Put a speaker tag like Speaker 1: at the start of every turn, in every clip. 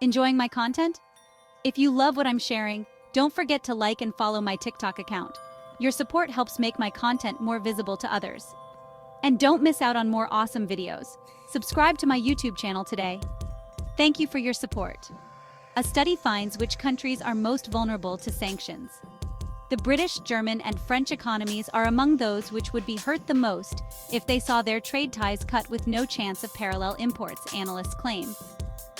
Speaker 1: Enjoying my content? If you love what I'm sharing, don't forget to like and follow my TikTok account. Your support helps make my content more visible to others. And don't miss out on more awesome videos. Subscribe to my YouTube channel today. Thank you for your support. A study finds which countries are most vulnerable to sanctions. The British, German, and French economies are among those which would be hurt the most if they saw their trade ties cut with no chance of parallel imports, analysts claim.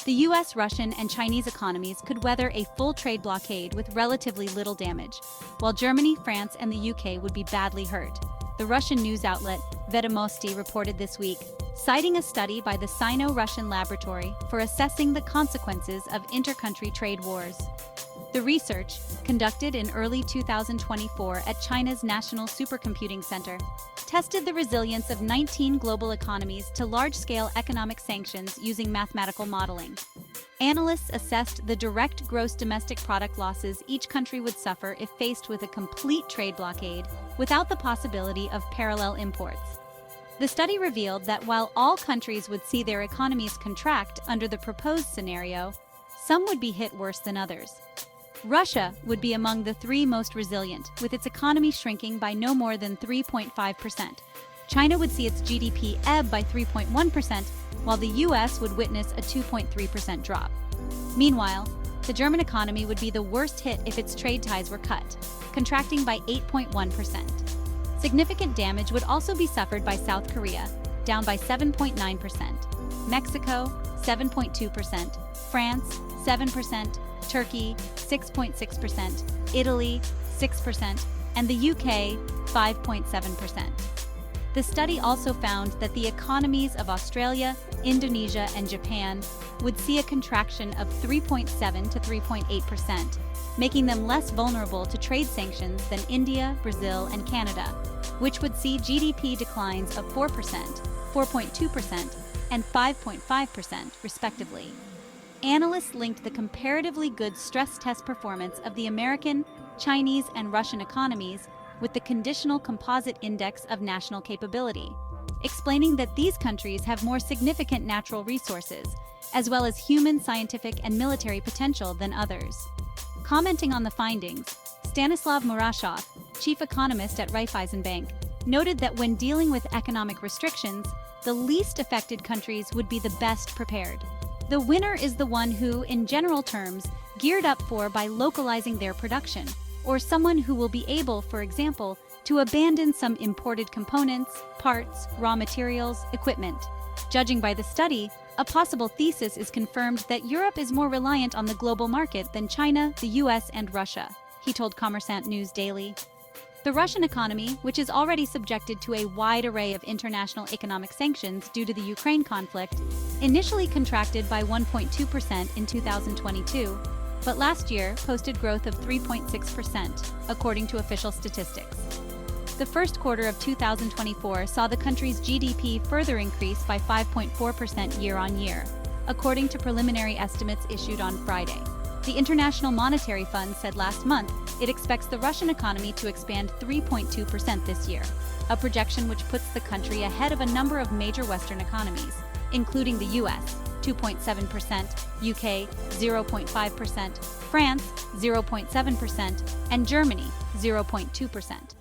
Speaker 1: The US, Russian, and Chinese economies could weather a full trade blockade with relatively little damage, while Germany, France, and the UK would be badly hurt. The Russian news outlet Vedomosti reported this week, citing a study by the Sino-Russian Laboratory for assessing the consequences of inter-country trade wars. The research, conducted in early 2024 at China's National Supercomputing Center, tested the resilience of 19 global economies to large-scale economic sanctions using mathematical modeling. Analysts assessed the direct gross domestic product losses each country would suffer if faced with a complete trade blockade without the possibility of parallel imports. The study revealed that while all countries would see their economies contract under the proposed scenario, some would be hit worse than others. Russia would be among the three most resilient, with its economy shrinking by no more than 3.5%. China would see its GDP ebb by 3.1%, while the US would witness a 2.3% drop. Meanwhile, the German economy would be the worst hit if its trade ties were cut, contracting by 8.1%. Significant damage would also be suffered by South Korea, down by 7.9%, Mexico, 7.2%, France, 7%, Turkey, 6.6%, Italy, 6%, and the UK, 5.7%. The study also found that the economies of Australia, Indonesia, and Japan would see a contraction of 3.7 to 3.8%, making them less vulnerable to trade sanctions than India, Brazil, and Canada, which would see GDP declines of 4%, 4.2%, and 5.5%, respectively. Analysts linked the comparatively good stress test performance of the American, Chinese, and Russian economies with the Conditional Composite Index of National Capability, explaining that these countries have more significant natural resources, as well as human, scientific, and military potential than others. Commenting on the findings, Stanislav Murashov, chief economist at Raiffeisen Bank, noted that when dealing with economic restrictions, the least affected countries would be the best prepared. The winner is the one who, in general terms, geared up for by localizing their production, or someone who will be able, for example, to abandon some imported components, parts, raw materials, equipment. Judging by the study, a possible thesis is confirmed that Europe is more reliant on the global market than China, the US, and Russia, he told Kommersant News Daily. The Russian economy, which is already subjected to a wide array of international economic sanctions due to the Ukraine conflict, initially contracted by 1.2% in 2022, but last year posted growth of 3.6%, according to official statistics. The first quarter of 2024 saw the country's GDP further increase by 5.4% year-on-year, according to preliminary estimates issued on Friday. The International Monetary Fund said last month it expects the Russian economy to expand 3.2% this year, a projection which puts the country ahead of a number of major Western economies, including the US, 2.7%, UK, 0.5%, France, 0.7%, and Germany, 0.2%.